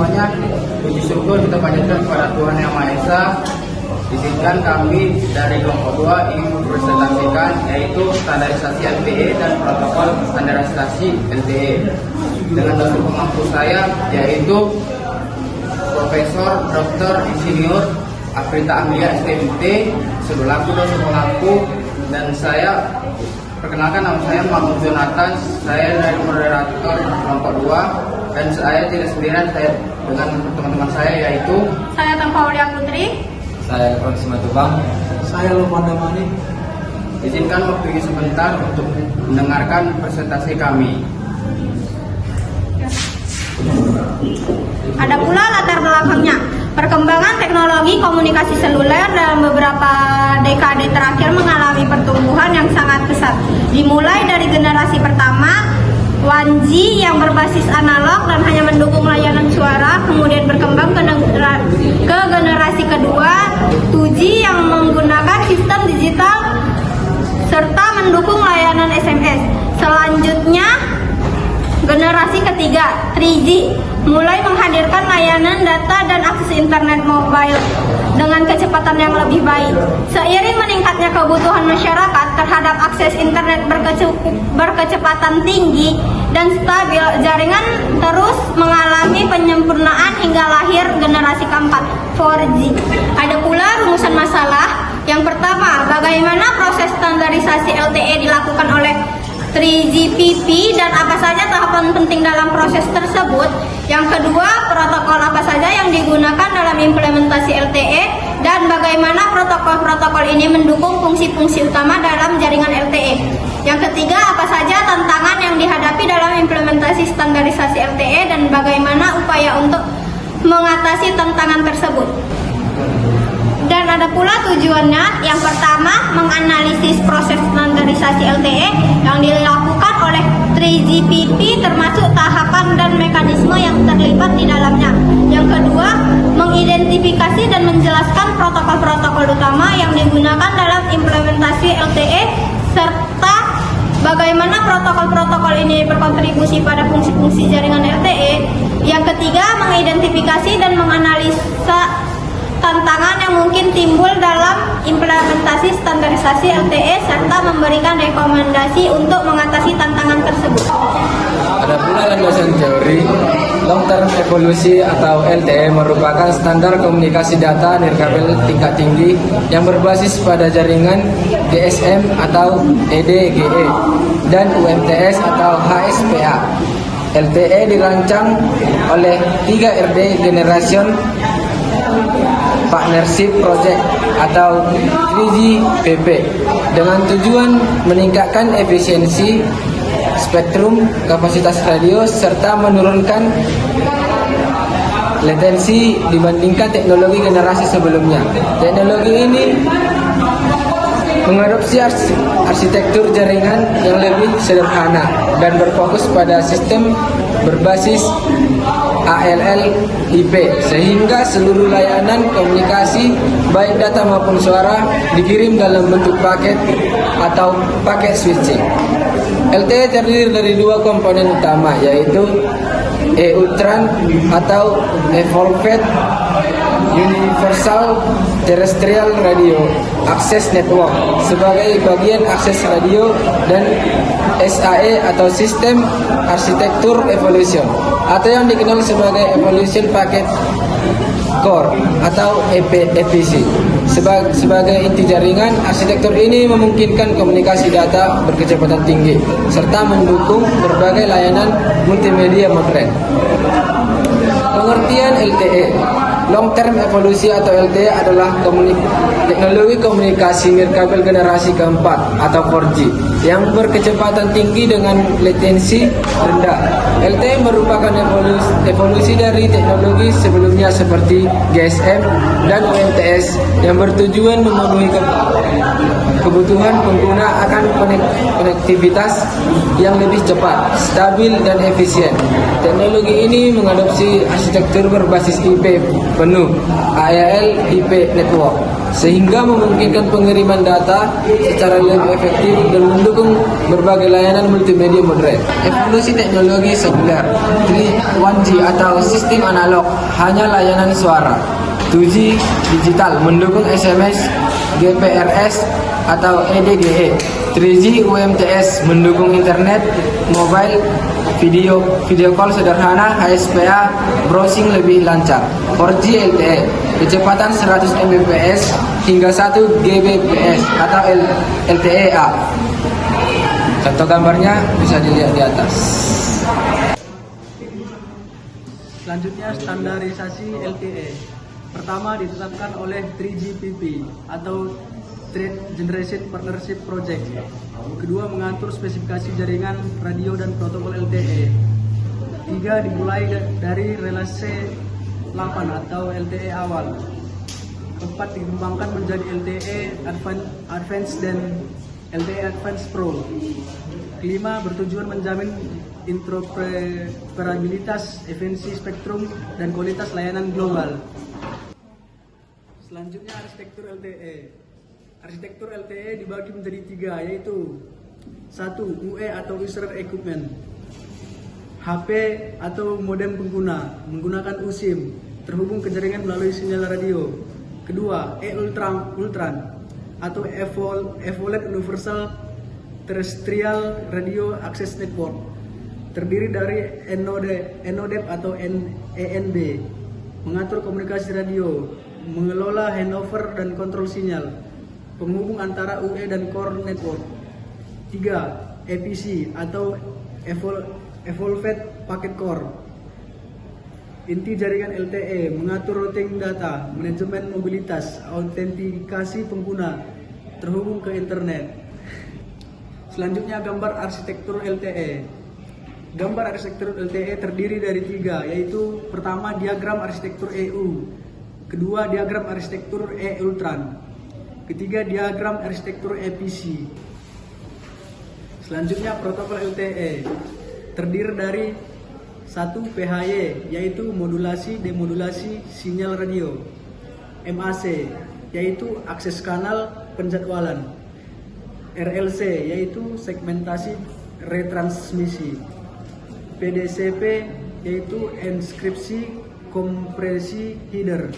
semuanya, puji syukur kita panjatkan kepada Tuhan Yang Maha Esa. Izinkan kami dari kelompok 2 ingin mempresentasikan yaitu standarisasi LTE dan protokol standarisasi LTE dengan dosen pemangku saya yaitu Profesor Dr. Insinyur Afrita Amelia STMT selaku dosen pemangku, dan saya perkenalkan, nama saya Mahmud Jonathan, saya dari moderator kelompok 2, dan saya tidak sendirian, saya dengan teman-teman saya yaitu saya Tanfaulia Putri, saya Ron Simatubang, saya Lupanda Mani. Izinkan waktunya sebentar untuk mendengarkan presentasi kami. Ada pula latar belakangnya. Perkembangan teknologi komunikasi seluler dalam beberapa dekade terakhir mengalami pertumbuhan yang sangat pesat. Dimulai dari generasi pertama 1G yang berbasis analog dan hanya mendukung layanan suara, kemudian berkembang ke generasi kedua 2G yang menggunakan sistem digital serta mendukung layanan SMS. Selanjutnya generasi ketiga 3G mulai menghadirkan layanan data dan akses internet mobile dengan kecepatan yang lebih baik. Seiring meningkatnya kebutuhan masyarakat terhadap akses internet berkecepatan tinggi dan stabil, jaringan terus mengalami penyempurnaan hingga lahir generasi keempat 4G. Ada pula rumusan masalah. Yang pertama, bagaimana proses standarisasi LTE dilakukan oleh 3GPP dan apa saja tahapan penting dalam proses tersebut. Yang kedua, protokol apa saja yang digunakan dalam implementasi LTE dan bagaimana protokol-protokol ini mendukung fungsi-fungsi utama dalam jaringan LTE. Yang ketiga, apa saja tantangan yang dihadapi dalam implementasi standarisasi LTE dan bagaimana upaya untuk mengatasi tantangan tersebut. Dan ada pula tujuannya. Yang pertama, menganalisis proses standarisasi LTE yang dilakukan oleh 3GPP termasuk tahapan dan mekanisme yang terlibat di dalamnya. Yang kedua, mengidentifikasi dan menjelaskan protokol-protokol utama yang digunakan dalam implementasi LTE serta bagaimana protokol-protokol ini berkontribusi pada fungsi-fungsi jaringan LTE. Yang ketiga, mengidentifikasi dan menganalisa tantangan yang mungkin timbul dalam implementasi standarisasi LTE serta memberikan rekomendasi untuk mengatasi tantangan tersebut. Ada pula landasan teori. Long Term Evolusi atau LTE merupakan standar komunikasi data nirkabel tingkat tinggi yang berbasis pada jaringan GSM atau EDGE dan UMTS atau HSPA. LTE dirancang oleh 3RD Generation Partnership Project atau 3GPP dengan tujuan meningkatkan efisiensi spektrum, kapasitas radio serta menurunkan latensi dibandingkan teknologi generasi sebelumnya. Teknologi ini mengadopsi arsitektur jaringan yang lebih sederhana dan berfokus pada sistem berbasis ALL/IP sehingga seluruh layanan komunikasi baik data maupun suara dikirim dalam bentuk paket atau paket switching. LTE terdiri dari dua komponen utama yaitu EUTRAN atau Evolved Universal Terrestrial Radio Access Network sebagai bagian akses radio dan SAE atau Sistem Arsitektur Evolution atau yang dikenal sebagai Evolution Packet Core atau EPC. Sebagai inti jaringan, arsitektur ini memungkinkan komunikasi data berkecepatan tinggi serta mendukung berbagai layanan multimedia modern. Pengertian LTE. Long Term Evolusi atau LTE adalah teknologi komunikasi nirkabel generasi keempat atau 4G yang berkecepatan tinggi dengan latensi rendah. LTE merupakan evolusi dari teknologi sebelumnya seperti GSM dan UMTS yang bertujuan memenuhi kebutuhan pengguna akan konektivitas yang lebih cepat, stabil, dan efisien. Teknologi ini mengadopsi arsitektur berbasis IP penuh (AEL IP Network) sehingga memungkinkan pengiriman data secara lebih efektif dan mendukung berbagai layanan multimedia modern. Evolusi teknologi seluler 1G atau sistem analog hanya layanan suara. 2G digital mendukung SMS, GPRS atau EDGE. 3G UMTS mendukung internet, mobile, video call sederhana, HSPA, browsing lebih lancar. 4G LTE, kecepatan 100 Mbps hingga 1 Gbps atau LTE-A. Contoh gambarnya bisa dilihat di atas. Selanjutnya standarisasi LTE. Pertama ditetapkan oleh 3GPP atau Third Generation Partnership Project. Kedua mengatur spesifikasi jaringan radio dan protokol LTE. Tiga dimulai dari relasi 8 atau LTE awal. Keempat dikembangkan menjadi LTE Advanced dan LTE Advanced Pro. Kelima bertujuan menjamin interoperabilitas, efisiensi spektrum, dan kualitas layanan global. Selanjutnya arsitektur LTE. Arsitektur LTE dibagi menjadi tiga, yaitu 1. UE atau User Equipment, HP atau modem pengguna menggunakan USIM terhubung ke jaringan melalui sinyal radio. Kedua, E-Ultran atau EVOLET Universal Terrestrial Radio Access Network, terdiri dari NODEP atau ENB, mengatur komunikasi radio, mengelola handover dan kontrol sinyal, penghubung antara UE dan core network. 3. EPC atau Evolved Packet Core, inti jaringan LTE, mengatur routing data, manajemen mobilitas, autentikasi pengguna, terhubung ke internet. Selanjutnya gambar arsitektur LTE. Gambar arsitektur LTE terdiri dari tiga, yaitu pertama diagram arsitektur EU, kedua diagram arsitektur E-Ultran, ketiga diagram arsitektur EPC. Selanjutnya protokol LTE terdiri dari 1. PHY, yaitu modulasi demodulasi sinyal radio. MAC, yaitu akses kanal penjadwalan. RLC, yaitu segmentasi retransmisi. PDCP, yaitu enskripsi kompresi header.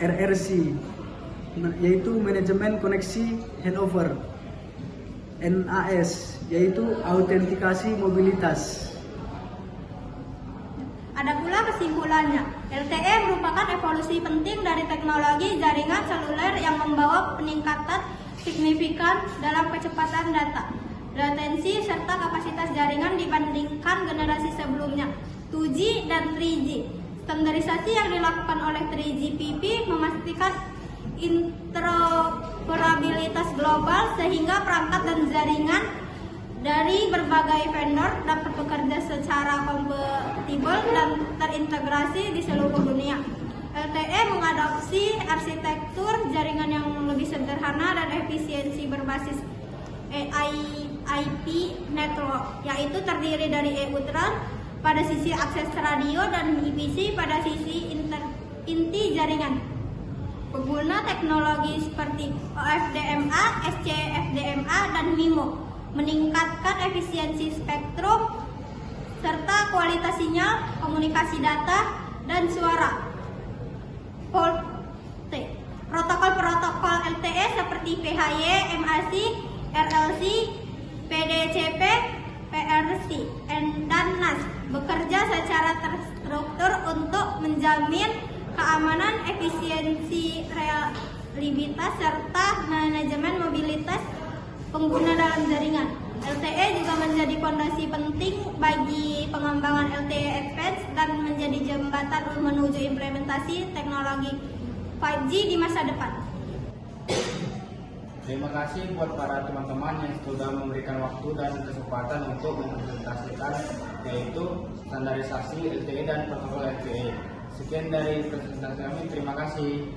RRC, yaitu manajemen koneksi handover. NAS, yaitu autentikasi mobilitas. Ada pula kesimpulannya, LTE merupakan evolusi penting dari teknologi jaringan seluler yang membawa peningkatan signifikan dalam kecepatan data, latensi, serta kapasitas jaringan dibandingkan generasi sebelumnya, 2G dan 3G. Standarisasi yang dilakukan oleh 3GPP memastikan interoperabilitas global sehingga perangkat dan jaringan dari berbagai vendor dapat bekerja secara kompatibel dan terintegrasi di seluruh dunia. LTE mengadopsi arsitektur jaringan yang lebih sederhana dan efisiensi berbasis IP network, yaitu terdiri dari E-Ultran pada sisi akses radio dan EPC pada sisi inti jaringan. Pengguna teknologi seperti OFDMA, SCFDMA, dan MIMO meningkatkan efisiensi spektrum serta kualitas sinyal, komunikasi data, dan suara. Protokol LTE seperti PHY, MAC, RLC, PDCP, PRC, dan NAS bekerja secara terstruktur untuk menjamin keamanan, efisiensi, reliabilitas, serta manajemen mobilitas pengguna dalam jaringan. LTE juga menjadi fondasi penting bagi pengembangan LTE Advanced dan menjadi jembatan menuju implementasi teknologi 5G di masa depan. Terima kasih buat para teman-teman yang sudah memberikan waktu dan kesempatan untuk mempresentasikan, yaitu standarisasi LTE dan protokol LTE. Sekian dari presentasi kami, terima kasih.